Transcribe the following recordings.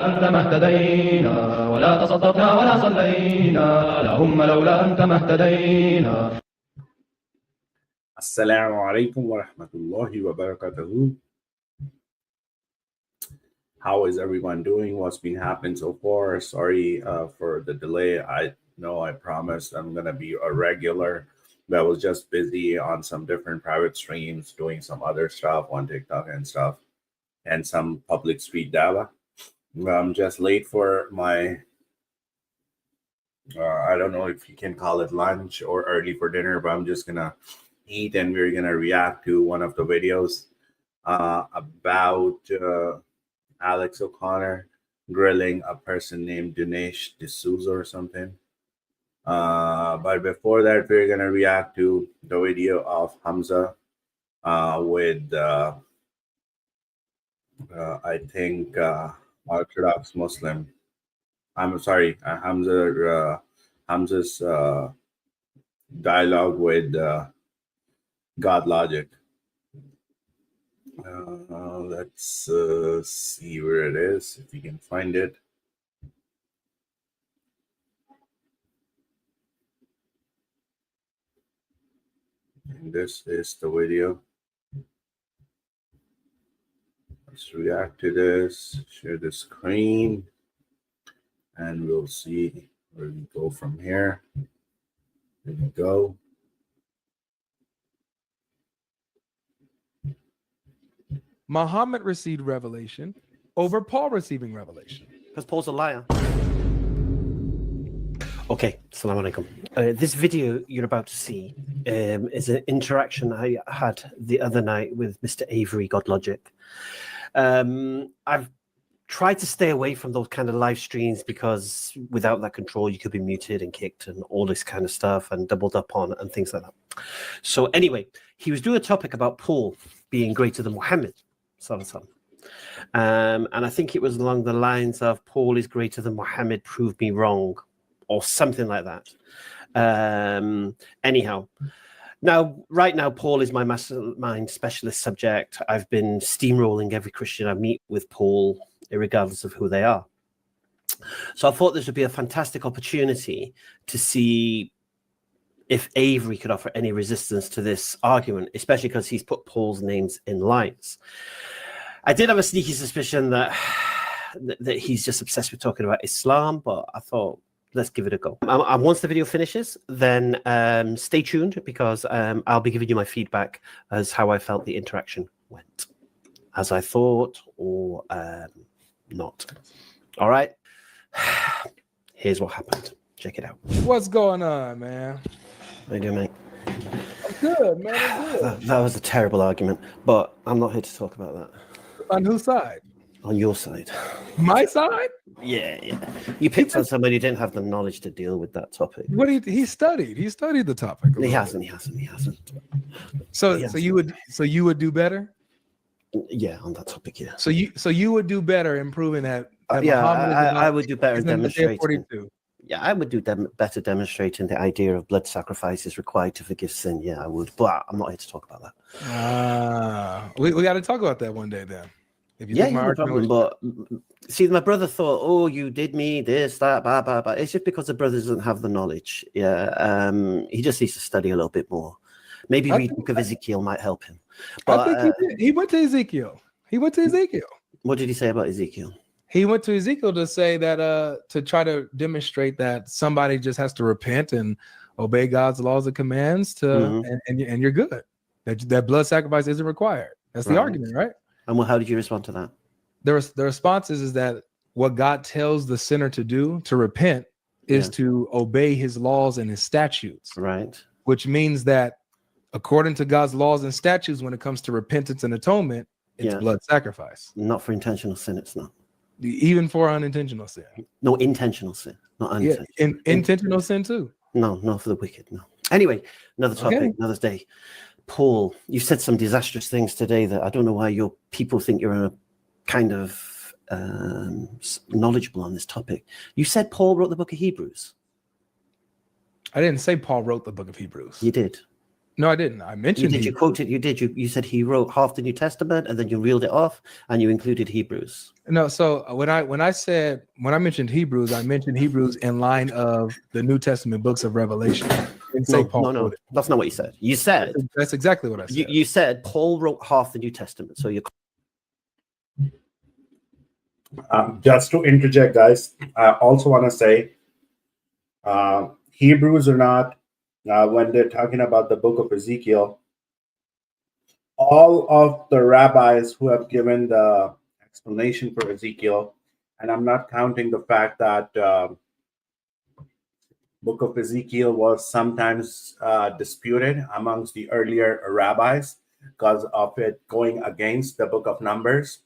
أنت ما اهتدينا ولا تصدقنا ولا صلينا اللهم لولا أنت ما اهتدينا. Assalamu alaikum wa rahmatullahi wa barakatuhu. How is everyone doing? What's been happening so far? Sorry for the delay. I know I promised I'm going to be a regular, but I was just busy on some different private streams, doing some other stuff on TikTok and stuff, and some public street dawah. I'm just late for my, I don't know if you can call it lunch or early for dinner, but I'm just going to eat and we're going to react to one of the videos about Alex O'Connor grilling a person named Dinesh D'Souza or something. But before that, we're going to react to the video of Hamza with, I think, Orthodox Muslim. I'm sorry, Hamza's dialogue with God Logic. Let's see where it is, if you can find it. And this is the video. Let's react to this, share the screen, and we'll see where we go from here. There we go. Muhammad received revelation over Paul receiving revelation. Because Paul's a liar. Okay, assalamu alaikum. This video you're about to see is an interaction I had the other night with Mr. Avery, God Logic. I've tried to stay away from those kind of live streams because without that control, you could be muted and kicked and all this kind of stuff and doubled up on and things like that. So anyway, he was doing a topic about Paul being greater than Muhammad. And I think it was along the lines of Paul is greater than Muhammad, prove me wrong, or something like that. Anyhow, right now, Paul is my mastermind specialist subject. I've been steamrolling every Christian I meet with Paul, regardless of who they are. So I thought this would be a fantastic opportunity to see if Avery could offer any resistance to this argument, especially because he's put Paul's names in lines. I did have a sneaky suspicion that he's just obsessed with talking about Islam, but I thought, let's give it a go. Once the video finishes, then stay tuned because I'll be giving you my feedback as how I felt the interaction went, as I thought or not. All right. Here's what happened. Check it out. What's going on, man? How you doing, mate? I'm good, man. I'm good. That was a terrible argument, but I'm not here to talk about that. On whose side? On your side. My side? Yeah. You picked on somebody who didn't have the knowledge to deal with that topic. What he studied? He studied the topic. He hasn't. So you would do better? Yeah, on that topic, yeah. So you would do better in proving that. I would do better in demonstrating. 42. Yeah, I would do better demonstrating the idea of blood sacrifice is required to forgive sin. Yeah, I would, but I'm not here to talk about that. We got to talk about that one day then. If you no problem. But see, my brother thought, "Oh, you did me this, that, blah, blah, blah." It's just because the brother doesn't have the knowledge. Yeah, he just needs to study a little bit more. Maybe read the Book of Ezekiel might help him. But I think he went to Ezekiel. What did he say about Ezekiel? He went to Ezekiel to say that to try to demonstrate that somebody just has to repent and obey God's laws and commands and you're good. That blood sacrifice isn't required. That's the argument, right? And how did you respond to that? The response is that what God tells the sinner to do, to repent, is to obey his laws and his statutes. Right. Which means that according to God's laws and statutes, when it comes to repentance and atonement, it's blood sacrifice. Not for intentional sin, it's not. Even for unintentional sin. No, intentional sin, not unintentional. Yeah, intentional sin too. No, for the wicked, no. Anyway, another topic, another day. Paul, you said some disastrous things today that I don't know why your people think you're a kind of knowledgeable on this topic. You said Paul wrote the book of Hebrews. I didn't say Paul wrote the book of Hebrews. You did. No, I didn't. I mentioned You quoted. You did. You said he wrote half the New Testament, and then you reeled it off, and you included Hebrews. No, so when I mentioned Hebrews, I mentioned Hebrews in line of the New Testament books of Revelation. And say Paul no, wrote it. that's not what you said. You said that's exactly what I said. You said Paul wrote half the New Testament. So you. Just to interject, guys, I also want to say Hebrews or not, when they're talking about the book of Ezekiel, all of the rabbis who have given the explanation for Ezekiel, and I'm not counting the fact that book of Ezekiel was sometimes disputed amongst the earlier rabbis because of it going against the book of Numbers.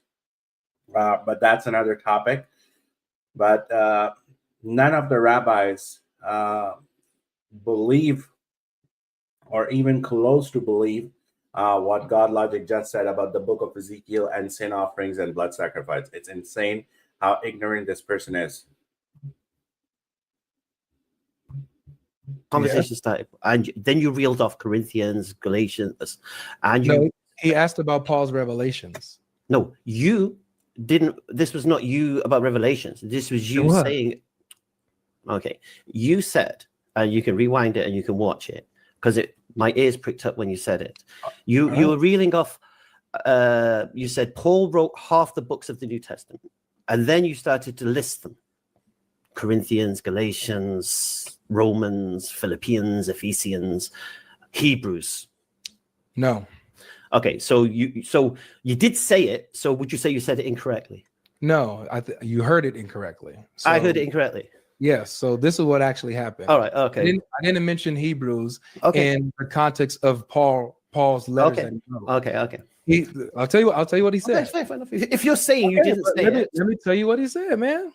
But that's another topic. But none of the rabbis believe or even close to believe what God Logic just said about the book of Ezekiel and sin offerings and blood sacrifice. It's insane how ignorant this person is. Conversation started, and then you reeled off Corinthians, Galatians, and you. No, he asked about Paul's revelations. No, you didn't. This was not you about Revelations. This was you saying. Okay, you said, and you can rewind it and you can watch it because my ears pricked up when you said it. You were reeling off. You said Paul wrote half the books of the New Testament, and then you started to list them: Corinthians, Galatians, Romans, Philippians, Ephesians, Hebrews. No. Okay, so you did say it. So would you say you said it incorrectly? No, you heard it incorrectly. So, I heard it incorrectly. Yes. So this is what actually happened. All right. Okay. I didn't mention Hebrews in the context of Paul's letters. Okay. That he wrote. Okay. I'll tell you what he said. Fine. If you're saying you didn't say it, let me tell you what he said, man.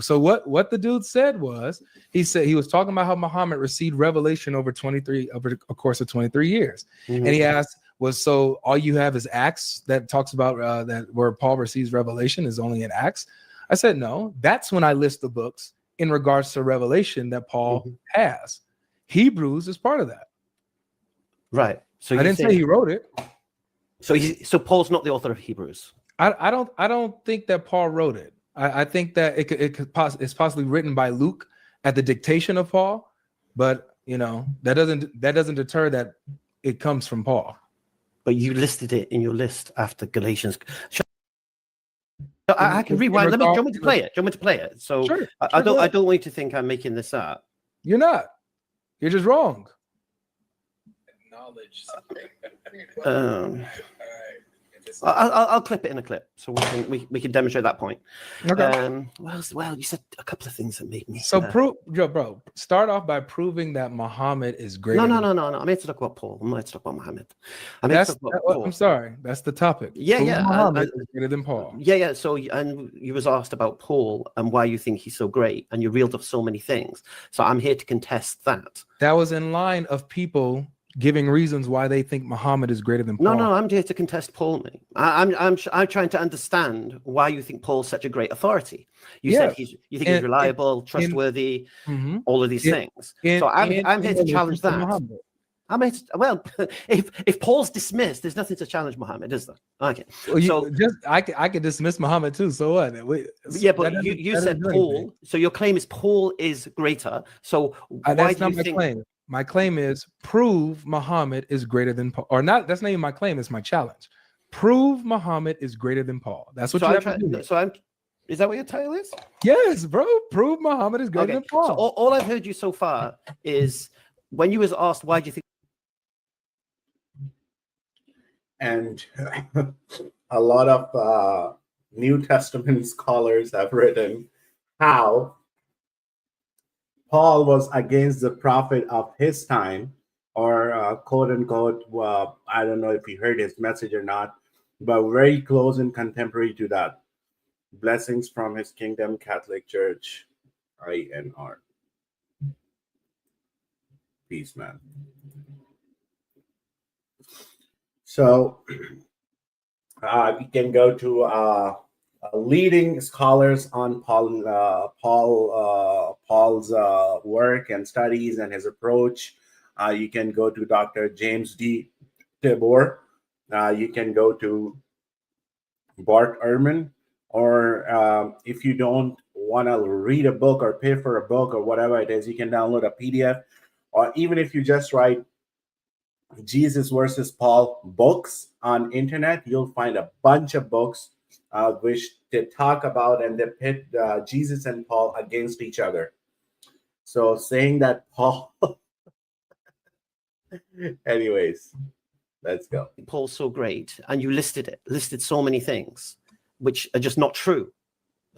So what the dude said was, he said he was talking about how Muhammad received revelation over a course of 23 years. And he asked, so all you have is Acts that talks about that where Paul receives revelation is only in Acts? I said, no, that's when I list the books in regards to revelation that Paul has. Hebrews is part of that. Right. So I didn't say he wrote it. So Paul's not the author of Hebrews. I don't think that Paul wrote it. I think that it's possibly written by Luke at the dictation of Paul, but that doesn't deter that it comes from Paul. But you listed it in your list after Galatians. I can rewind. Do you want me to play it? So sure, I don't want you to think I'm making this up. You're not. You're just wrong. Knowledge. I'll clip it in a clip so we can demonstrate that point. Okay. Well, you said a couple of things that made me. So bro, start off by proving that Muhammad is greater. No. I'm here to talk about Paul. I'm not here to talk about Muhammad. I'm sorry. That's the topic. Yeah. Muhammad is greater than Paul. Yeah. So and you was asked about Paul and why you think he's so great, and you reeled off so many things. So I'm here to contest that. That was in line of people giving reasons why they think Muhammad is greater than Paul. No, I'm here to contest Paul. I'm trying to understand why you think Paul's such a great authority. You said you think he's reliable, trustworthy, all of these things. So I'm here to challenge that. If Paul's dismissed, there's nothing to challenge Muhammad, is there? Okay. Well, I could dismiss Muhammad too. So what? But you said Paul. So your claim is Paul is greater. So that's not my claim. My claim is prove Muhammad is greater than Paul, or not. That's not even my claim. It's my challenge. Prove Muhammad is greater than Paul. That's what you have to do. Is that what your title is? Yes, bro. Prove Muhammad is greater than Paul. So all I've heard you so far is when you was asked, why do you think? And a lot of New Testament scholars have written how Paul was against the prophet of his time, or quote unquote, well, I don't know if he heard his message or not, but very close and contemporary to that. Blessings from His Kingdom Catholic Church, INR. Peace, man. So we can go to leading scholars on Paul's work and studies and his approach You can go to Dr. James D. Tibor. You can go to Bart Ehrman, or if you don't want to read a book or pay for a book or whatever it is, you can download a PDF. Or even if you just write Jesus versus Paul books on internet, you'll find a bunch of books which they talk about and they pit Jesus and Paul against each other. So saying that Paul, anyways, let's go. Paul's so great, and you listed so many things which are just not true.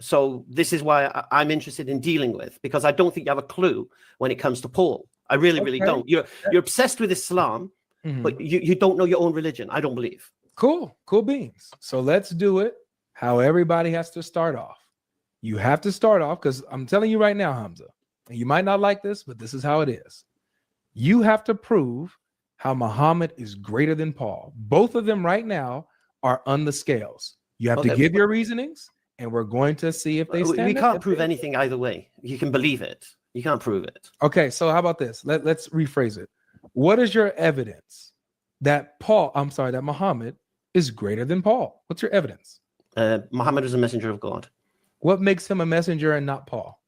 So this is why I'm interested in dealing with, because I don't think you have a clue when it comes to Paul. I really, really don't. You're obsessed with Islam, but you don't know your own religion, I don't believe. Cool beans. So let's do it how everybody has to start off. You have to start off, because I'm telling you right now, Hamza, and you might not like this, but this is how it is. You have to prove how Muhammad is greater than Paul. Both of them right now are on the scales. You have to give your reasonings, and we're going to see if they stand. We can't prove anything either way. You can believe it. You can't prove it. Okay, so how about this? Let's rephrase it. What is your evidence that Muhammad is greater than Paul? What's your evidence? Muhammad is a messenger of God. What makes him a messenger and not Paul?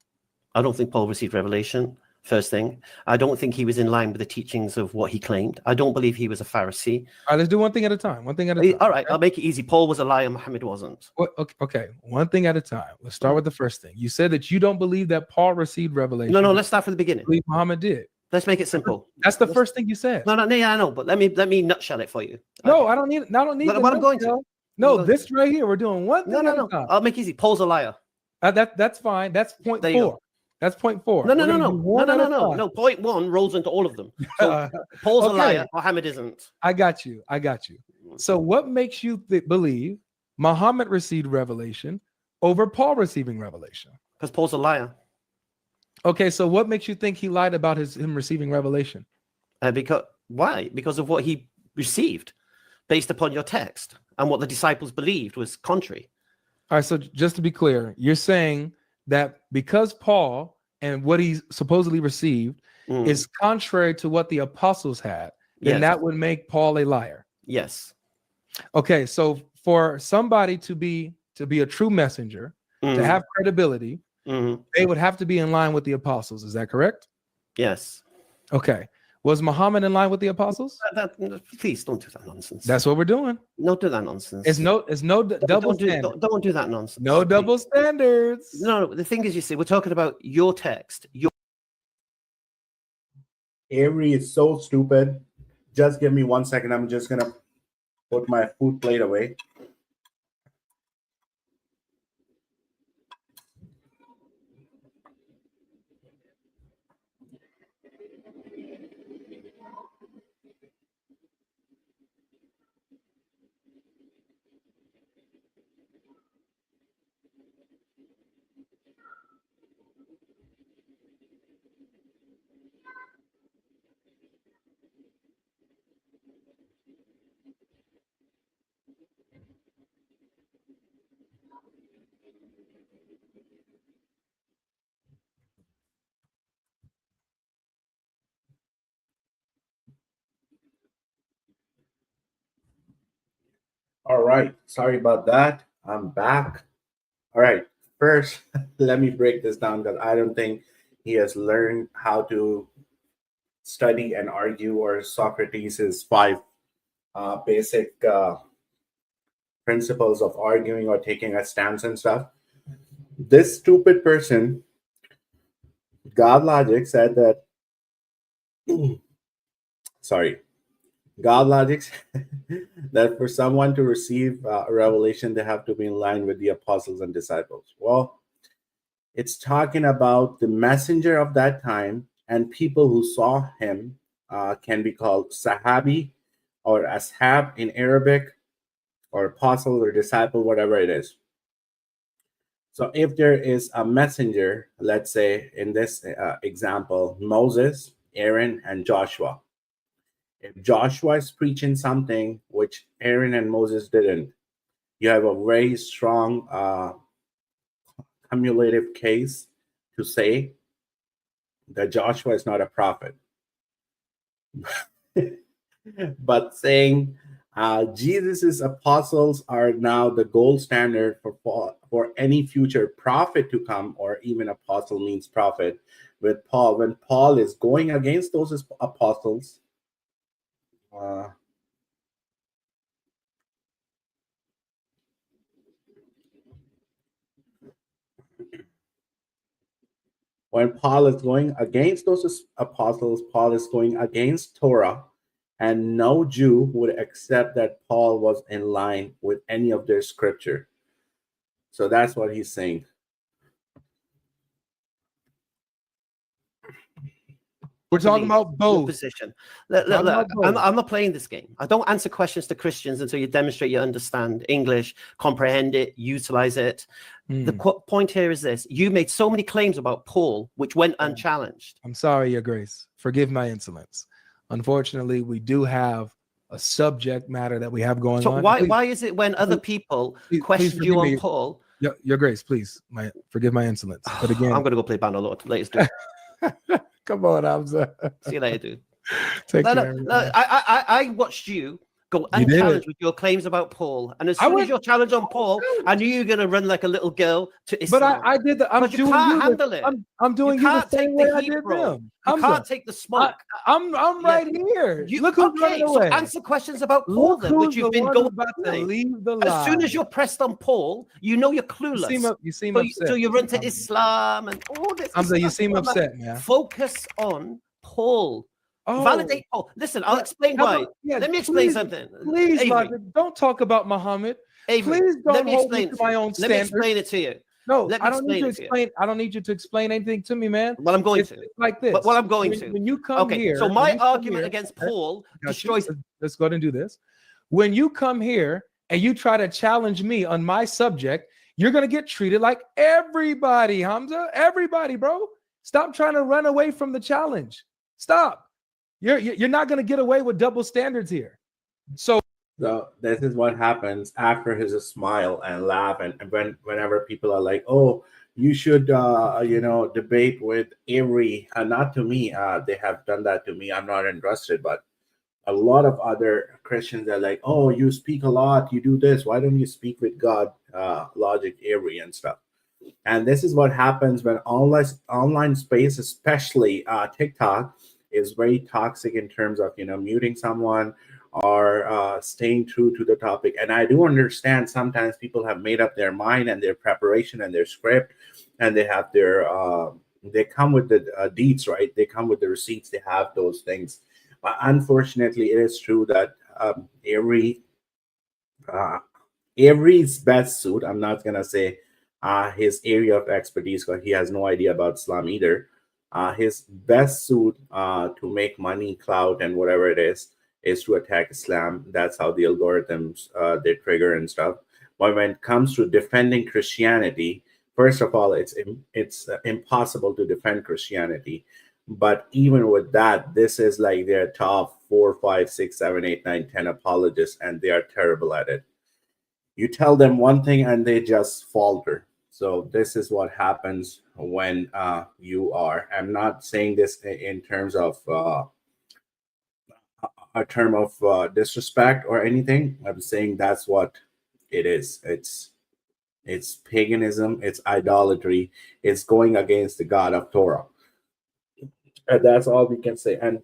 I don't think Paul received revelation, first thing. I don't think he was in line with the teachings of what he claimed. I don't believe he was a Pharisee. All right, let's do one thing at a time. All right, I'll make it easy. Paul was a liar, Muhammad wasn't. Okay, one thing at a time. Let's start with the first thing. You said that you don't believe that Paul received revelation. No, let's start from the beginning. Believe Muhammad did. Let's make it simple. That's the first thing you said. No, I know, but let me nutshell it for you. No, I don't need. What I'm going to. No, this right here. We're doing one thing. No. I'll make it easy. Paul's a liar. That's fine. That's point 4. That's point 4. No. Point 1 rolls into all of them. So Paul's a liar. Muhammad isn't. I got you. So what makes you believe Muhammad received revelation over Paul receiving revelation? Because Paul's a liar. Okay, so what makes you think he lied about him receiving revelation? Because of what he received, based upon your text, and what the disciples believed was contrary. All right, so just to be clear, you're saying that because Paul and what he supposedly received is contrary to what the apostles had, then that would make Paul a liar. Yes. Okay, so for somebody to be a true messenger, to have credibility, they would have to be in line with the apostles. Is that correct? Yes. Okay. Was Muhammad in line with the apostles? Please don't do that nonsense. That's what we're doing. Don't do that nonsense. It's no double standards. Don't do that nonsense. No double standards. No, the thing is, you see, we're talking about your text. Avery is so stupid. Just give me 1 second. I'm just gonna put my food plate away. All right. Sorry about that. I'm back. All right. First, let me break this down because I don't think he has learned how to study and argue, or Socrates' 5 basic principles of arguing or taking a stance and stuff. This stupid person, God Logic, said that God Logic that for someone to receive a revelation, they have to be in line with the apostles and disciples. Well, it's talking about the messenger of that time, and people who saw him can be called Sahabi or Ashab in Arabic, or apostle or disciple, whatever it is. So if there is a messenger, let's say in this example, Moses, Aaron, and Joshua. If Joshua is preaching something which Aaron and Moses didn't, you have a very strong cumulative case to say that Joshua is not a prophet. but saying Jesus's apostles are now the gold standard for any future prophet to come, or even apostle means prophet. With Paul, when Paul is going against those apostles, when Paul is going against those apostles, Paul is going against Torah, and no Jew would accept that Paul was in line with any of their scripture. So that's what he's saying. We're talking about both. Position. Look, I'm not playing this game. I don't answer questions to Christians until you demonstrate you understand English, comprehend it, utilize it. The point here is this: you made so many claims about Paul, which went unchallenged. I'm sorry, Your Grace. Forgive my insolence. Unfortunately, we do have a subject matter that we have going on. So why is it when other people question you on Paul? Your Grace, please, forgive my insolence. But again, I'm going to go play Bannerlord. Latest dude. Come on, Hamza. See you later, dude. Take care. I watched you go unchallenged with your claims about Paul, and as soon as your challenge on Paul, I knew you were going to run like a little girl to Islam. But I did the. I'm doing you can't handle it. I'm doing you the same way I did them. You can't take the smoke. I'm right here. Look who's running away. So answer questions about Paul, then, which you've been going about to leave the As soon as you're pressed on Paul, you know you're clueless. You seem upset. So you run to Islam and all this. Hamza, you seem upset, man. Focus on Paul. Validate Paul. Listen, I'll explain why. Let me explain something. Please, don't talk about Muhammad. Please don't hold me to my own standards. Let me explain it to you. No, I don't need to explain. I don't need you to explain anything to me, man. Well, I'm going to. It's like this. But I'm going to. When you come here. So my argument against Paul destroys. Let's go ahead and do this. When you come here and you try to challenge me on my subject, you're gonna get treated like everybody, Hamza. Everybody, bro. Stop trying to run away from the challenge. Stop. You're not going to get away with double standards here. So this is what happens after his smile and laugh, and whenever people are like, "Oh, you should, debate with Avery." Not to me. They have done that to me. I'm not interested. But a lot of other Christians are like, "Oh, you speak a lot. You do this. Why don't you speak with God, Logic, Avery, and stuff?" And this is what happens when online space, especially TikTok, is very toxic in terms of muting someone or staying true to the topic. And I do understand sometimes people have made up their mind and their preparation and their script, and they have their they come with the deeds, right? They come with the receipts. They have those things. But unfortunately, it is true that Avery's best suit, I'm not gonna say his area of expertise, because he has no idea about Islam either. His best suit to make money, clout, and whatever it is to attack Islam. That's how the algorithms they trigger and stuff. But when it comes to defending Christianity, first of all, it's impossible to defend Christianity. But even with that, this is like their top 4, 5, 6, 7, 8, 9, 10 apologists, and they are terrible at it. You tell them one thing and they just falter. So this is what happens when you are. I'm not saying this in terms of a term of disrespect or anything. I'm saying that's what it is. It's paganism. It's idolatry. It's going against the God of Torah. And that's all we can say. And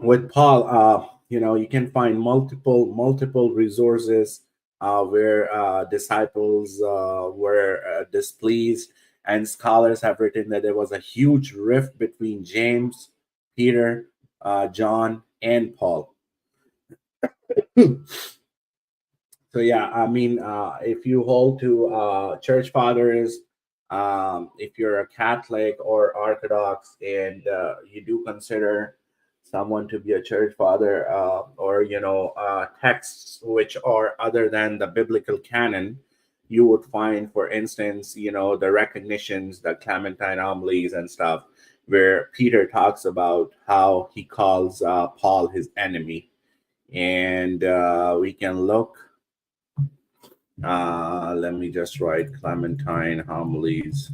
with Paul, you can find multiple resources where disciples were displeased, and scholars have written that there was a huge rift between James, Peter, John, and Paul. So yeah, I mean, if you hold to church fathers, if you're a Catholic or Orthodox, and you do consider someone to be a church father, or texts which are other than the biblical canon, you would find, for instance, the recognitions, the Clementine homilies and stuff, where Peter talks about how he calls Paul his enemy. And we can look, let me just write Clementine homilies,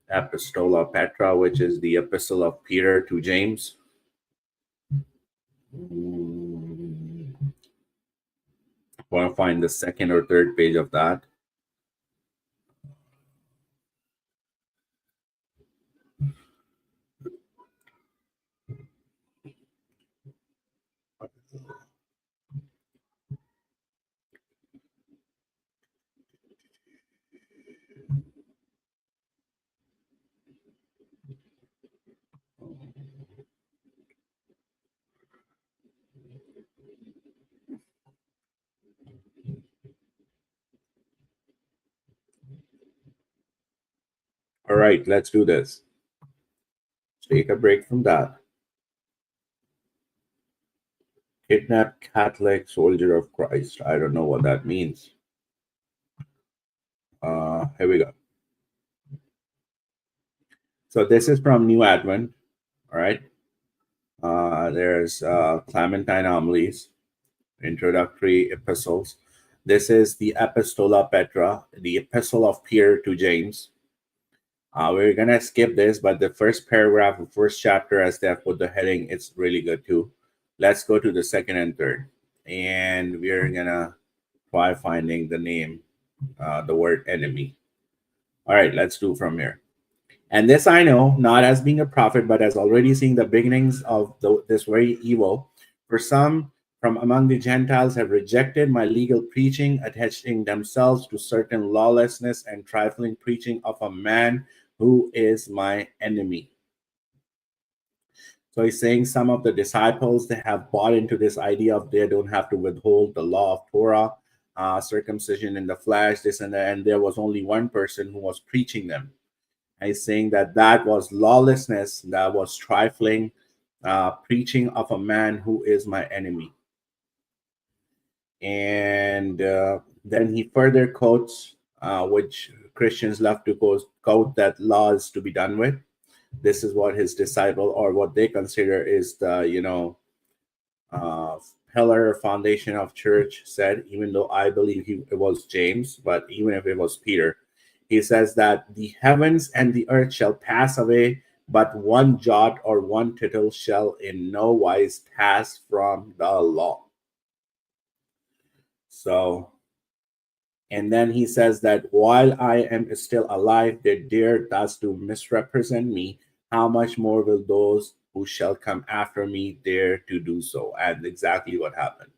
Epistola Petra, which is the epistle of Peter to James. Want to find the second or third page of that. All right, let's do this. Take a break from that. Kidnapped Catholic soldier of Christ. I don't know what that means. Here we go. So this is from New Advent. All right. There's Clementine Homilies, introductory epistles. This is the Epistola Petra, the epistle of Peter to James. We're gonna skip this, but the first paragraph of first chapter, as they have put the heading, it's really good too. Let's go to the second and third, and we're gonna try finding the name, the word enemy. All right, let's do from here. And this I know, not as being a prophet, but as already seeing the beginnings of this very evil. For some from among the Gentiles have rejected my legal preaching, attaching themselves to certain lawlessness and trifling preaching of a man who is my enemy. So he's saying some of the disciples, they have bought into this idea of they don't have to withhold the law of Torah, circumcision in the flesh, this and that, and there was only one person who was preaching them. And he's saying that that was lawlessness, that was trifling preaching of a man who is my enemy. And then he further quotes, which Christians love to quote, that law is to be done with. This is what his disciple, or what they consider is the, pillar foundation of church said, even though I believe it was James, but even if it was Peter, he says that the heavens and the earth shall pass away, but one jot or one tittle shall in no wise pass from the law. So, and then he says that while I am still alive, they dare thus to misrepresent me. How much more will those who shall come after me dare to do so? And exactly what happened.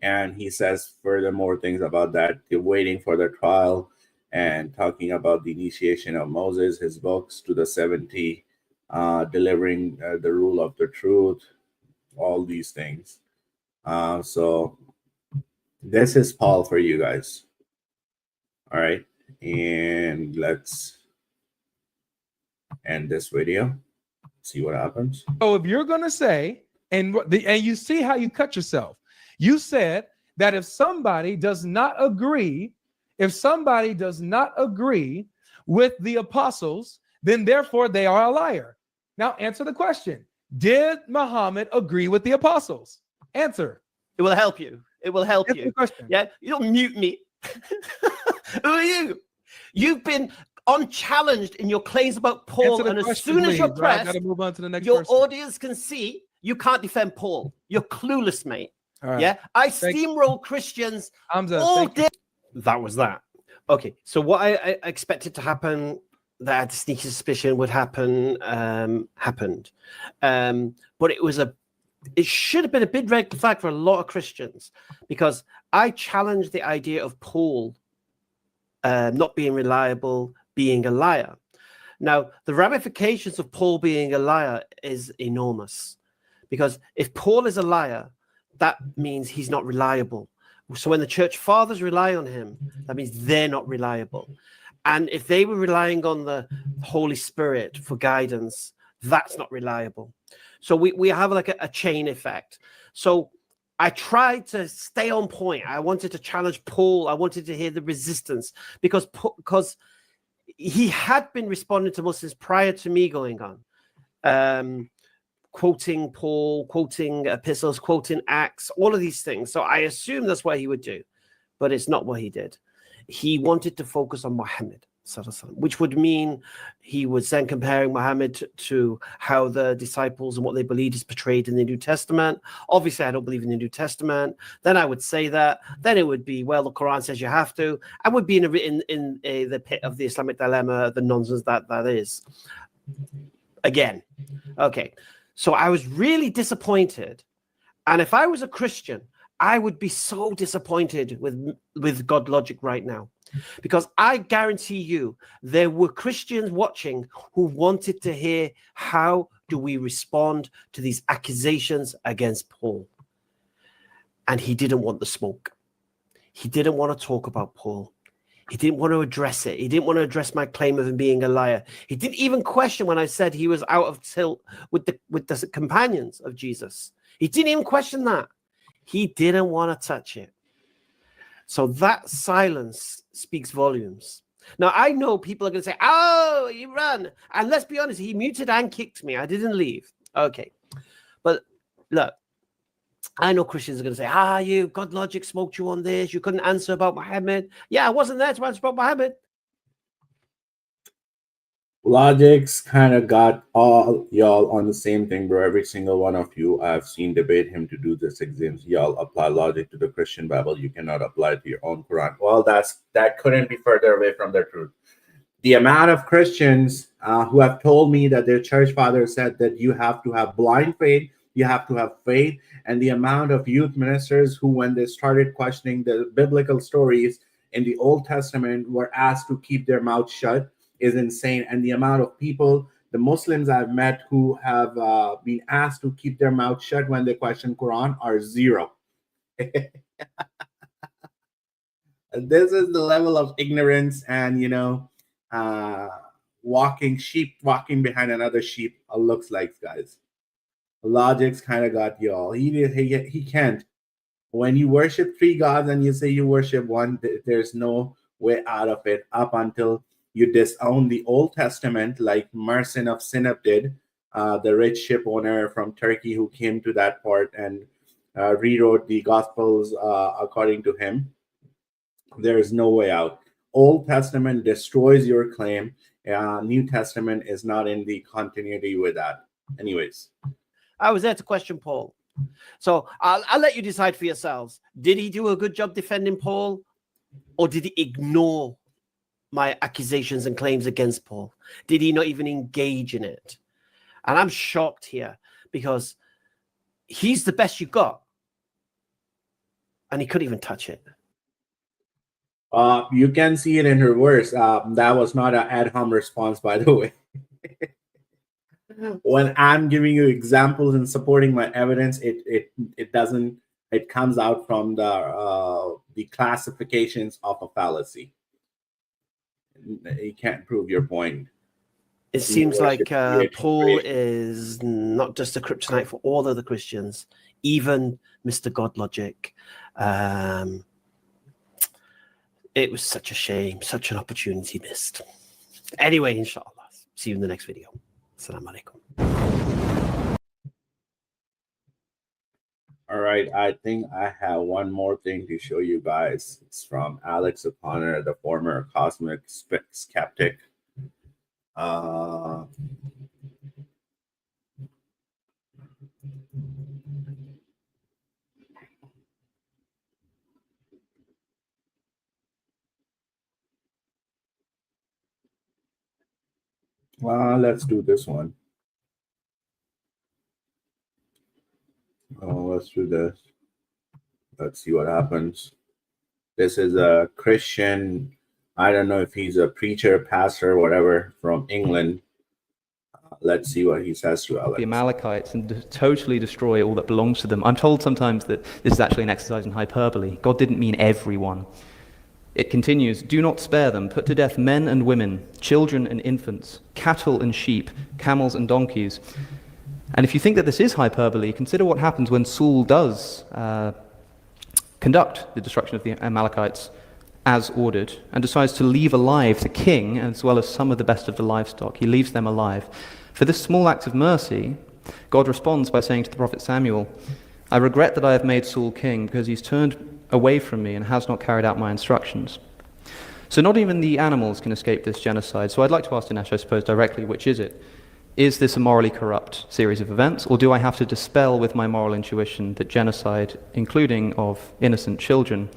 And he says furthermore things about that, waiting for the trial, and talking about the initiation of Moses, his books to the 70, delivering the rule of the truth, all these things. So this is Paul for you guys. All right, and let's end this video. See what happens. So if you're gonna say, and you see how you cut yourself. You said that if somebody does not agree with the apostles, then therefore they are a liar. Now answer the question. Did Muhammad agree with the apostles? Answer. It will help you. It will help Answer you. the question. Yeah, you don't mute me. Who are you? You've been unchallenged in your claims about Paul, and as soon as you're pressed, gotta move on to the next your person. audience can see you can't defend Paul. You're clueless, mate. Right. Yeah, I steamroll Christians Hamza, all day. That was that. Okay, so what I expected to happen, that I had a sneaky suspicion would happen, happened. But it should have been a big red flag for a lot of Christians, because I challenged the idea of Paul not being reliable, being a liar. Now, the ramifications of Paul being a liar is enormous, because if Paul is a liar, that means he's not reliable. So when the church fathers rely on him, that means they're not reliable. And if they were relying on the Holy Spirit for guidance, that's not reliable. So we have like a chain effect. So I tried to stay on point. I wanted to challenge Paul. I wanted to hear the resistance, because he had been responding to Muslims prior to me going on. Quoting Paul, quoting epistles, quoting Acts, all of these things. So I assume that's what he would do, but it's not what he did. He wanted to focus on Muhammad. which would mean he was then comparing Muhammad to how the disciples and what they believed is portrayed in the New Testament. Obviously, I don't believe in the New Testament. Then I would say that. Then it would be, well, the Quran says you have to. I would be in the pit of the Islamic dilemma, the nonsense that is. Again, okay. So I was really disappointed. And if I was a Christian, I would be so disappointed with God logic right now. Because I guarantee you, there were Christians watching who wanted to hear, how do we respond to these accusations against Paul? And he didn't want the smoke. He didn't want to talk about Paul. He didn't want to address it. He didn't want to address my claim of him being a liar. He didn't even question when I said he was out of tilt with the companions of Jesus. He didn't even question that. He didn't want to touch it. So that silence speaks volumes. Now, I know people are going to say, oh, he ran. And let's be honest, he muted and kicked me. I didn't leave. Okay. But look, I know Christians are going to say, you, God logic smoked you on this. You couldn't answer about Muhammad. Yeah, I wasn't there to answer about Muhammad. Logic's kind of got all y'all on the same thing, bro. Every single one of you I've seen debate him to do this exams. Y'all apply logic to the Christian Bible. You cannot apply it to your own Quran. Well, that couldn't be further away from the truth. The amount of Christians who have told me that their church father said that you have to have blind faith, you have to have faith, and the amount of youth ministers who, when they started questioning the biblical stories in the Old Testament, were asked to keep their mouth shut, is insane. And the amount of people, the Muslims I've met who have been asked to keep their mouth shut when they question Quran are zero. This is the level of ignorance and, sheep walking behind another sheep looks like, guys. Logic's kind of got y'all. He can't. When you worship three gods and you say you worship one, there's no way out of it up until you disown the Old Testament, like Mersin of Sinop did, the rich ship owner from Turkey who came to that port and rewrote the Gospels according to him. There is no way out. Old Testament destroys your claim. New Testament is not in the continuity with that. Anyways. I was there to question Paul. So I'll let you decide for yourselves. Did he do a good job defending Paul? Or did he ignore my accusations and claims against Paul? Did he not even engage in it? And I'm shocked here because he's the best you got. And he couldn't even touch it. You can see it in reverse. That was not an ad hom response, by the way. When I'm giving you examples and supporting my evidence, it comes out from the classifications of a fallacy. You can't prove your point. It seems like Paul is not just a kryptonite for all of the Christians, even Mr. God Logic. It was such a shame, such an opportunity missed. Anyway, inshallah, see you in the next video. Assalamu alaikum. All right, I think I have one more thing to show you guys. It's from Alex O'Connor, the former cosmic skeptic. Let's do this one. Let's do this. Let's see what happens. This is a Christian. I don't know if he's a preacher, pastor, whatever, from England. Let's see what he says to Alex. The Amalekites and totally destroy all that belongs to them. I'm told sometimes that this is actually an exercise in hyperbole. God didn't mean everyone. It continues, do not spare them, put to death men and women, children and infants, cattle and sheep, camels and donkeys. And if you think that this is hyperbole, consider what happens when Saul does conduct the destruction of the Amalekites as ordered and decides to leave alive the king as well as some of the best of the livestock. He leaves them alive. For this small act of mercy, God responds by saying to the prophet Samuel, I regret that I have made Saul king because he's turned away from me and has not carried out my instructions. So not even the animals can escape this genocide. So I'd like to ask Dinesh, I suppose, directly, which is it? Is this a morally corrupt series of events, or do I have to dispel with my moral intuition that genocide, including of innocent children,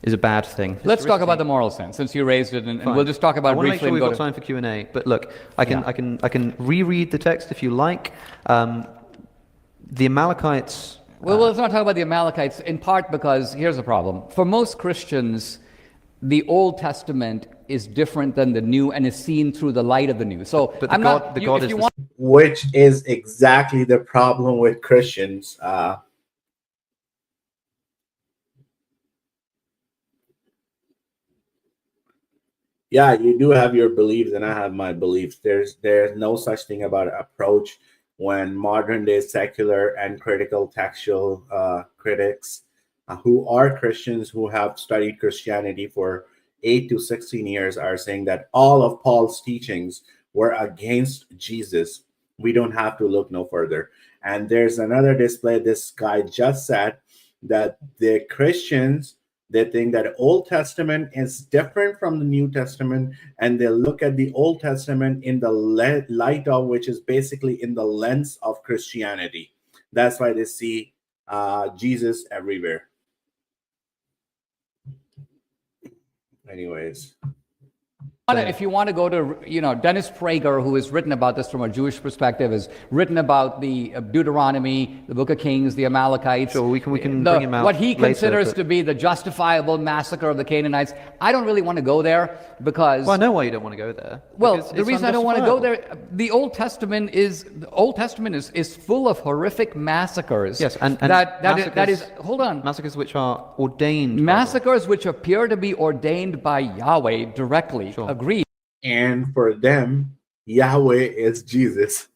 is a bad thing? Let's talk about the moral sense, since you raised it, and we'll just talk about it briefly. I want to make sure we've got time for Q&A, but look, I can reread the text if you like. The Amalekites... Well, let's not talk about the Amalekites, in part because, here's the problem. For most Christians, the Old Testament is different than the New and is seen through the light of the New. So, but which is exactly the problem with Christians. Yeah, you do have your beliefs, and I have my beliefs. There's no such thing about approach when modern day secular and critical textual critics who are Christians, who have studied Christianity for 8 to 16 years, are saying that all of Paul's teachings were against Jesus. We don't have to look no further. And there's another display. This guy just said that the Christians, they think that Old Testament is different from the New Testament, and they look at the Old Testament in the light of, which is basically in the lens of Christianity. That's why they see Jesus everywhere. Anyways. If you want to go to, Dennis Prager, who has written about this from a Jewish perspective, has written about the Deuteronomy, the Book of Kings, the Amalekites. Sure, we can bring him out what he later, considers to be the justifiable massacre of the Canaanites. I don't really want to go there because... Well, I know why you don't want to go there. Well, the reason I don't want to go there, the Old Testament is full of horrific massacres. Yes, and that is hold on. Massacres which are ordained. Massacres which appear to be ordained by Yahweh directly. Sure. Agreed. And for them, Yahweh is Jesus.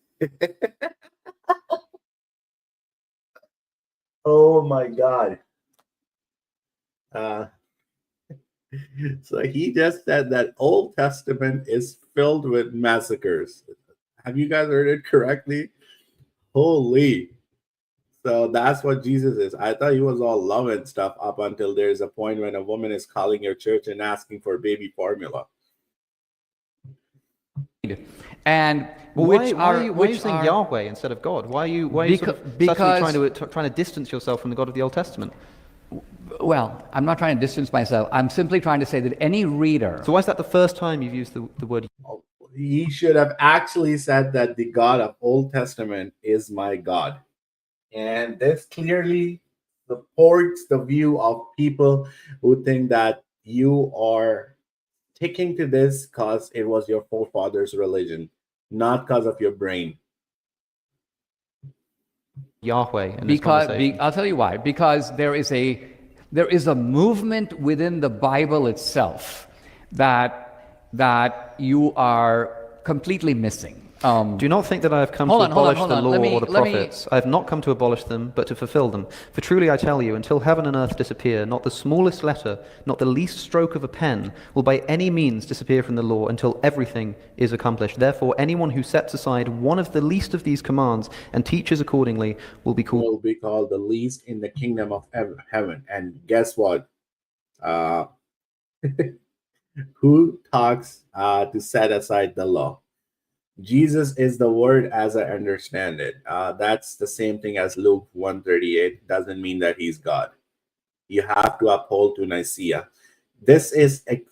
Oh my God. So he just said that Old Testament is filled with massacres. Have you guys heard it correctly? Holy. So that's what Jesus is. I thought he was all love and stuff up until there's a point when a woman is calling your church and asking for baby formula. And why are you saying Yahweh instead of God? Why are you trying to distance yourself from the God of the Old Testament? Well, I'm not trying to distance myself. I'm simply trying to say that any reader... So why is that the first time you've used the word... He should have actually said that the God of Old Testament is my God. And this clearly supports the view of people who think that you are sticking to this because it was your forefathers' religion, not because of your brain. Yahweh. I'll tell you why. Because there is a movement within the Bible itself that you are completely missing. Do not think that I have come to abolish the law or the prophets. I have not come to abolish them, but to fulfill them. For truly I tell you, until heaven and earth disappear, not the smallest letter, not the least stroke of a pen, will by any means disappear from the law until everything is accomplished. Therefore, anyone who sets aside one of the least of these commands and teaches accordingly will be called the least in the kingdom of heaven. And guess what? Who talks to set aside the law? Jesus is the word as I understand it. That's the same thing as Luke 1:38. Doesn't mean that he's God. You have to uphold to Nicaea. This is a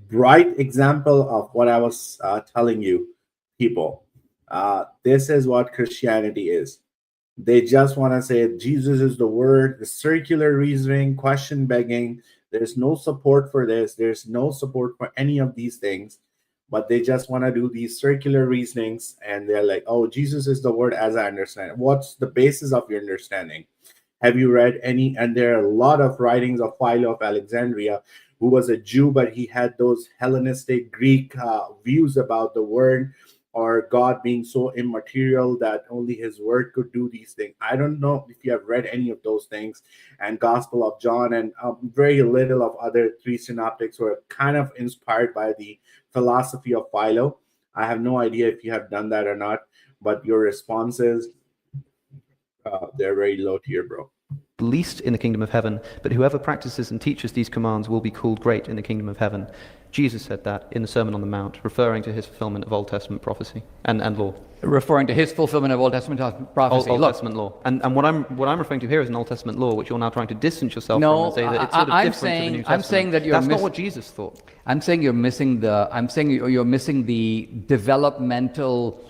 bright example of what I was telling you, people. This is what Christianity is. They just want to say Jesus is the word, the circular reasoning, question begging. There's no support for this. There's no support for any of these things. But they just want to do these circular reasonings, and they're like, oh, Jesus is the word as I understand it. What's the basis of your understanding? Have you read any? And there are a lot of writings of Philo of Alexandria, who was a Jew, but he had those Hellenistic Greek views about the word or God being so immaterial that only his word could do these things. I don't know if you have read any of those things. And Gospel of John and very little of other three synoptics were kind of inspired by the philosophy of Philo. I have no idea if you have done that or not, but your responses, they're very low tier, bro. least in the kingdom of heaven, but whoever practices and teaches these commands will be called great in the kingdom of heaven. Jesus said that in the Sermon on the Mount, referring to his fulfillment of Old Testament prophecy and law. Referring to his fulfillment of Old Testament prophecy. Old Testament law. And what I'm referring to here is an Old Testament law, which you're now trying to distance yourself from and say that it's sort of different to the New Testament. I'm saying that that's not what Jesus thought. I'm saying you're missing the developmental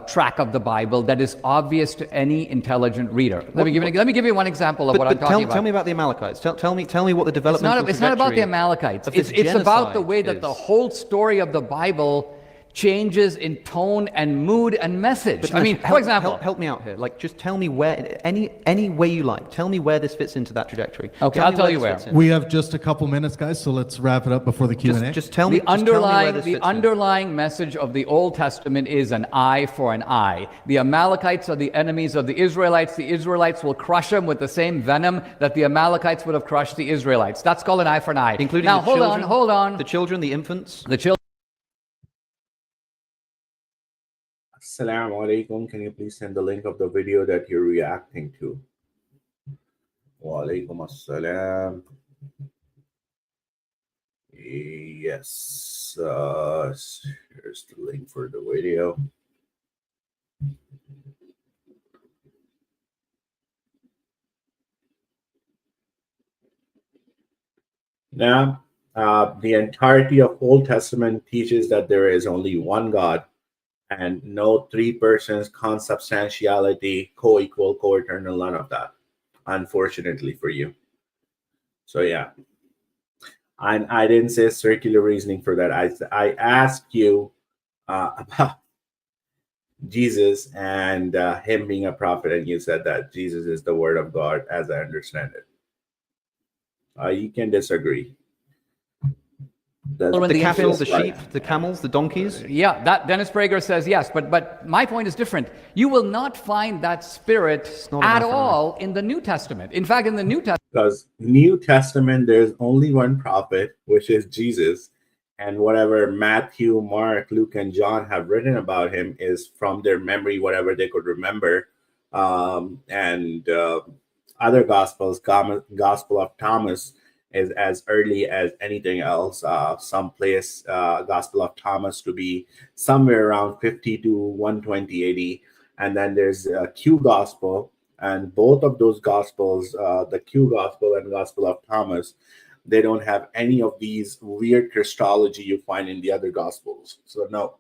track of the Bible that is obvious to any intelligent reader. Let me give you one example of what I'm talking about. Tell me about the Amalekites. Tell me what the developmental It's not about the Amalekites. It's about the way that the whole story of the Bible changes in tone and mood and message. I mean, for example, help me out here. Like, just tell me where, any way you like. Tell me where this fits into that trajectory. Okay, I'll tell you where. We have just a couple minutes, guys, so let's wrap it up before the Q&A. Just tell me. The underlying message of the Old Testament is an eye for an eye. The Amalekites are the enemies of the Israelites. The Israelites will crush them with the same venom that the Amalekites would have crushed the Israelites. That's called an eye for an eye. Including now, the children, hold on. The children, the infants. The children. Assalamu alaikum. Can you please send the link of the video that you're reacting to? Wa alaikum assalam. Yes. Here's the link for the video. Now, the entirety of Old Testament teaches that there is only one God, and no three persons, consubstantiality, co-equal, co-eternal, none of that, unfortunately for you. So yeah, I didn't say circular reasoning for that. I asked you about Jesus and him being a prophet, and you said that Jesus is the word of God as I understand it. You can disagree. The cattle, the sheep, the camels, the donkeys. Yeah, that Dennis Prager says yes, but my point is different. You will not find that spirit at all in the New Testament. In fact, in the New Testament, because New Testament, there's only one prophet, which is Jesus, and whatever Matthew, Mark, Luke, and John have written about him is from their memory, whatever they could remember, and other Gospels, Gospel of Thomas is as early as anything else. Some place Gospel of Thomas to be somewhere around 50 to 120 AD. And then there's Q Gospel, and both of those Gospels, the Q Gospel and Gospel of Thomas, they don't have any of these weird Christology you find in the other Gospels. So no.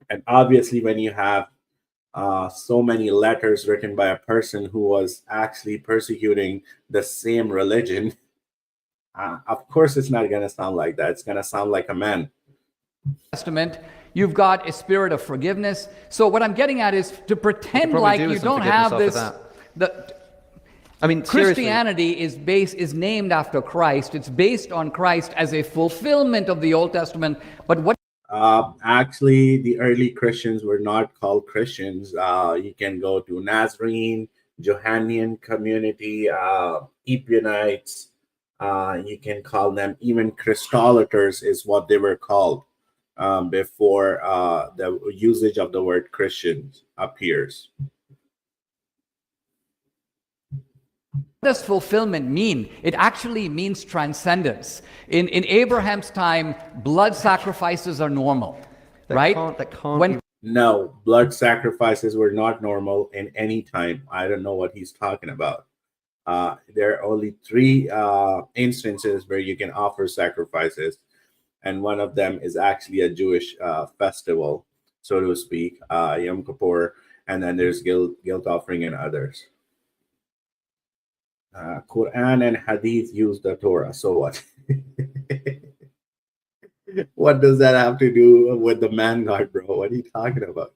And obviously when you have so many letters written by a person who was actually persecuting the same religion, of course, it's not going to sound like that. It's going to sound like a man. Testament, you've got a spirit of forgiveness. So what I'm getting at is to pretend like you don't have this. Christianity is named after Christ. It's based on Christ as a fulfillment of the Old Testament. But what? Actually, the early Christians were not called Christians. You can go to Nazarene, Johannian community, Ebionites. You can call them even Christolaters is what they were called before the usage of the word Christians appears. What does fulfillment mean? It actually means transcendence. In Abraham's time, blood sacrifices are normal, right? No, blood sacrifices were not normal in any time. I don't know what he's talking about. There are only 3 instances where you can offer sacrifices, and one of them is actually a Jewish festival, so to speak, Yom Kippur, and then there's guilt offering and others. Quran and Hadith use the Torah, so what? What does that have to do with the man God, bro? What are you talking about?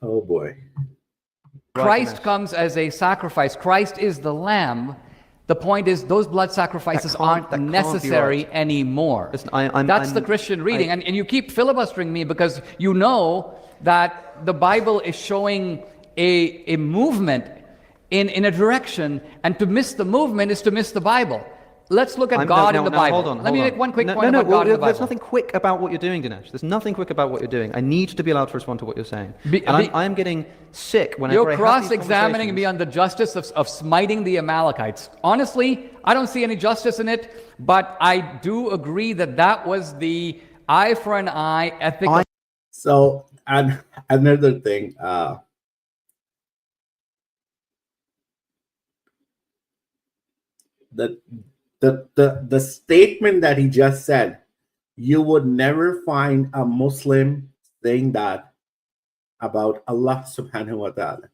Oh boy. Christ comes as a sacrifice. Christ is the lamb. The point is those blood sacrifices aren't necessary anymore. Listen, That's the Christian reading. And you keep filibustering me because you know that the Bible is showing a movement in a direction, and to miss the movement is to miss the Bible. let's look at God in the Bible. Hold on. Let me make one quick point about God in the Bible. There's nothing quick about what you're doing, Dinesh. There's nothing quick about what you're doing. I need to be allowed to respond to what you're saying. I'm getting sick whenever you're I have cross-examining me on the justice of smiting the Amalekites. Honestly, I don't see any justice in it, but I do agree that was the eye for an eye ethic. So, and another thing, the statement that he just said, you would never find a Muslim saying that about Allah subhanahu wa ta'ala.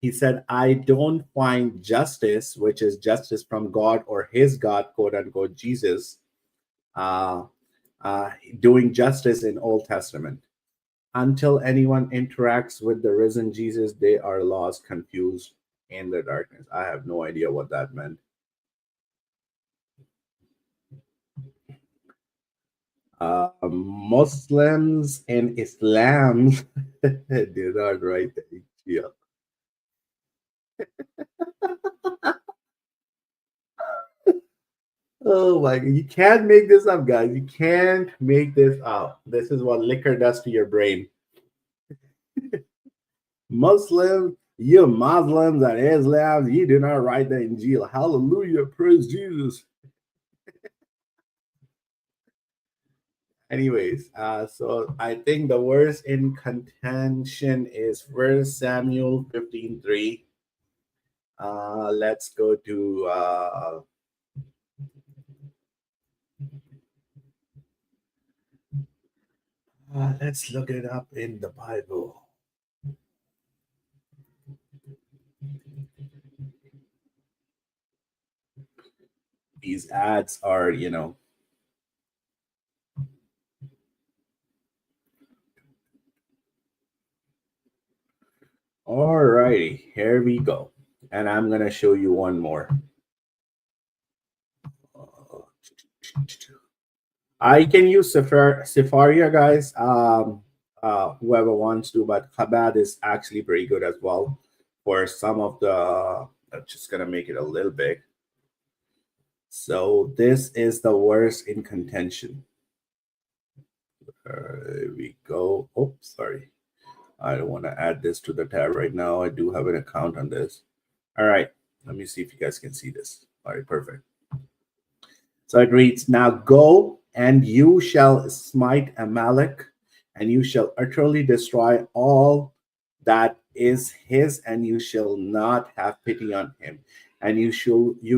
He said, I don't find justice, which is justice from God or his God, quote unquote, Jesus, doing justice in Old Testament. Until anyone interacts with the risen Jesus, they are lost, confused in the darkness. I have no idea what that meant. Muslims and Islam did not write the Injil. Oh my God, you can't make this up, guys. You can't make this up. This is what liquor does to your brain. Muslims, you Muslims and Islam, you do not write the Injil. Hallelujah, praise Jesus. Anyways, so I think the verse in contention is 1 Samuel 15:3. Let's go to let's look it up in the Bible. These ads are, all righty, here we go. And I'm going to show you one more. I can use Sepharia, guys, whoever wants to, but Chabad is actually pretty good as well for some of the, I'm just going to make it a little big. So this is the verse in contention. There we go. Oh, sorry. I don't want to add this to the tab right now. I do have an account on this. All right. Let me see if you guys can see this. All right, perfect. So it reads, now go and you shall smite Amalek, and you shall utterly destroy all that is his, and you shall not have pity on him. And you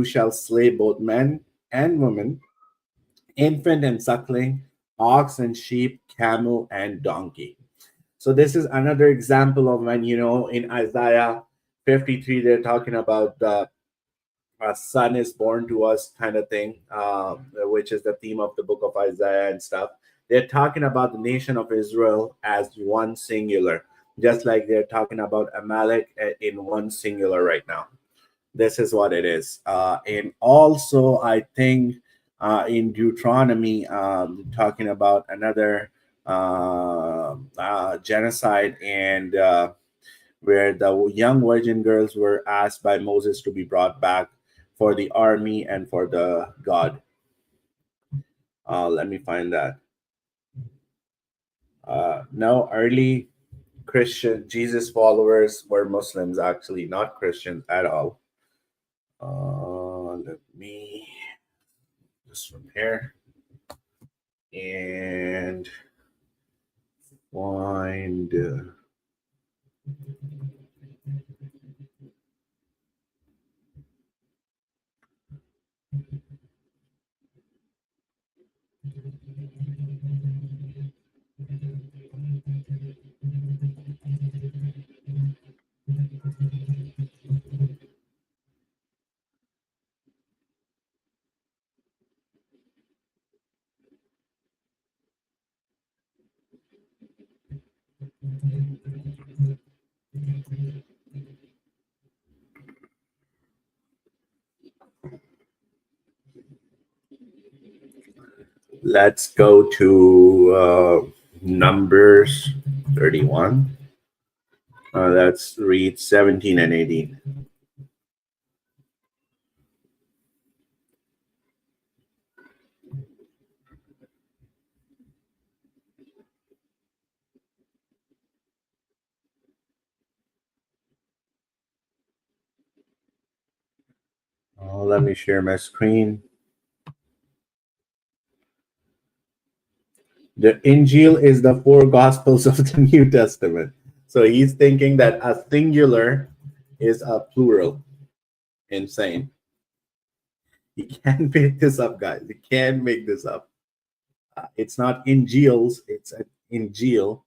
shall slay both men and women, infant and suckling, ox and sheep, camel and donkey. So this is another example of when, in Isaiah 53, they're talking about the son is born to us kind of thing, which is the theme of the book of Isaiah and stuff. They're talking about the nation of Israel as one singular, just like they're talking about Amalek in one singular right now. This is what it is. And also, I think in Deuteronomy, talking about another genocide, and where the young virgin girls were asked by Moses to be brought back for the army and for the God. Let me find that. No, early Christian Jesus followers were Muslims, actually, not Christians at all. Let me just from here and find let's go to Numbers 31. Let's read 17 and 18. Let me share my screen. The Injil is the 4 Gospels of the New Testament. So he's thinking that a singular is a plural. Insane. You can't make this up, guys. You can't make this up. It's not Injils, it's an Injil,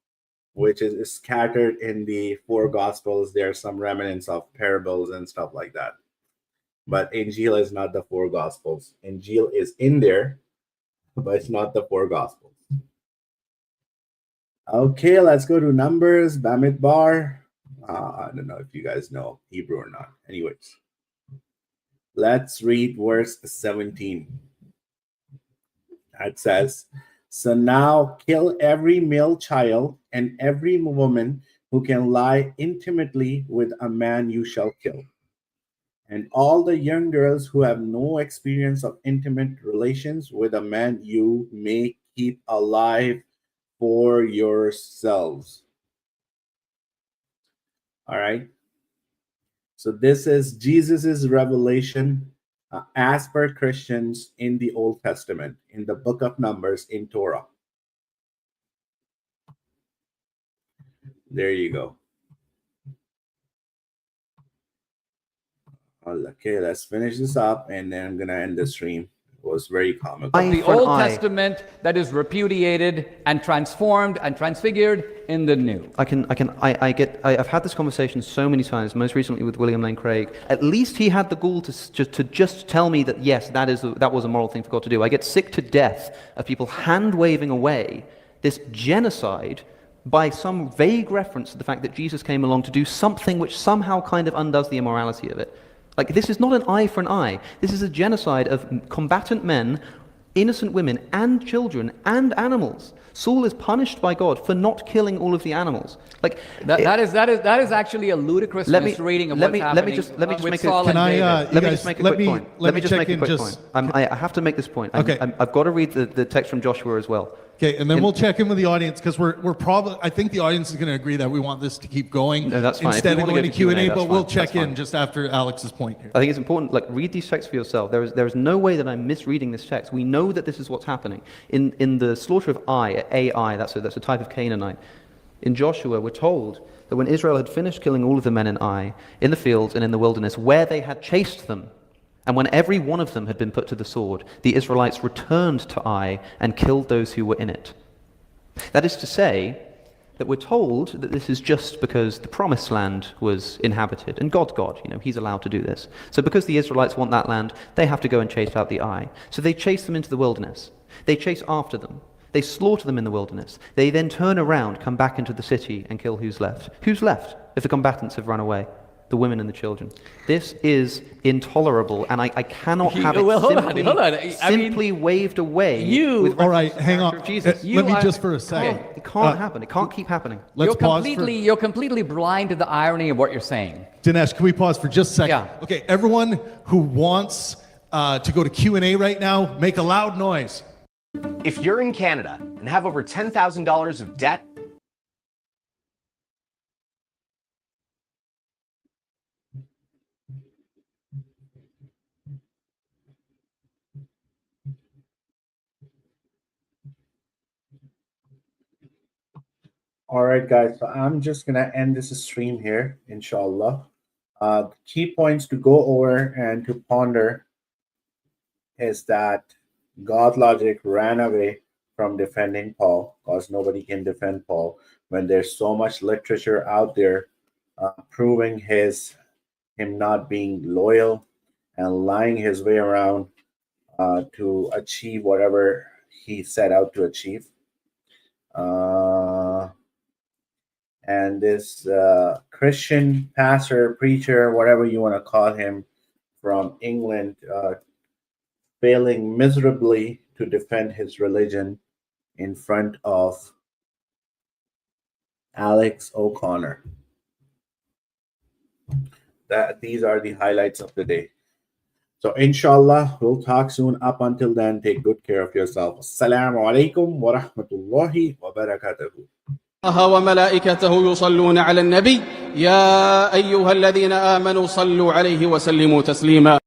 which is scattered in the 4 Gospels. There are some remnants of parables and stuff like that. But Injil is not the 4 Gospels. Injil is in there, but it's not the 4 Gospels. Okay, let's go to Numbers, Bamidbar. I don't know if you guys know Hebrew or not. Anyways, let's read verse 17. It says, "So now kill every male child and every woman who can lie intimately with a man you shall kill. And all the young girls who have no experience of intimate relations with a man you may keep alive for yourselves." All right. So this is Jesus's revelation as per Christians in the Old Testament, in the book of Numbers, in Torah. There you go. Okay, let's finish this up, and then I'm gonna end the stream. It was very comical. The Old Testament that is repudiated and transformed and transfigured in the New. I've had this conversation so many times, most recently with William Lane Craig. At least he had the gall to just tell me that, yes, that was a moral thing for God to do. I get sick to death of people hand-waving away this genocide by some vague reference to the fact that Jesus came along to do something which somehow kind of undoes the immorality of it. Like, this is not an eye for an eye. This is a genocide of combatant men, innocent women, and children, and animals. Saul is punished by God for not killing all of the animals. Like that is actually a ludicrous misreading of what's happening. Let me just make a quick point. Let me just make a quick point. I have to make this point. Okay. I've got to read the text from Joshua as well. Okay, and then we'll check in with the audience, because we're probably, I think the audience is going to agree that we want this to keep going. No, that's fine. Instead of going to Q&A, but we'll check in fine. just after Alex's point here. I think it's important, like, read these texts for yourself. There is no way that I'm misreading this text. We know that this is what's happening. In the slaughter of Ai, that's a type of Canaanite. In Joshua, we're told that when Israel had finished killing all of the men in Ai, in the fields and in the wilderness, where they had chased them, and when every one of them had been put to the sword, the Israelites returned to Ai and killed those who were in it. That is to say, that we're told that this is just because the promised land was inhabited, and God's God, he's allowed to do this. So because the Israelites want that land, they have to go and chase out the Ai. So they chase them into the wilderness. They chase after them. They slaughter them in the wilderness. They then turn around, come back into the city, and kill who's left. Who's left if the combatants have run away? The women and the children. This is intolerable, and I cannot have it simply waved away. All right, hang on. Jesus. Let me just for a second. It can't happen. It can't keep happening. Let's pause. You're completely blind to the irony of what you're saying. Dinesh, can we pause for just a second? Yeah. Okay, everyone who wants to go to Q&A right now, make a loud noise. If you're in Canada and have over $10,000 of debt, All right, guys, so I'm just going to end this stream here, inshallah. The key points to go over and to ponder is that God logic ran away from defending Paul, because nobody can defend Paul when there's so much literature out there proving him not being loyal and lying his way around to achieve whatever he set out to achieve. And this Christian pastor, preacher, whatever you want to call him, from England, failing miserably to defend his religion in front of Alex O'Connor. These are the highlights of the day. So inshallah, we'll talk soon. Up until then, take good care of yourself. Assalamu alaikum wa rahmatullahi wa barakatuh. الله وملائكته يصلون على النبي يا أيها الذين آمنوا صلوا عليه وسلموا تسليما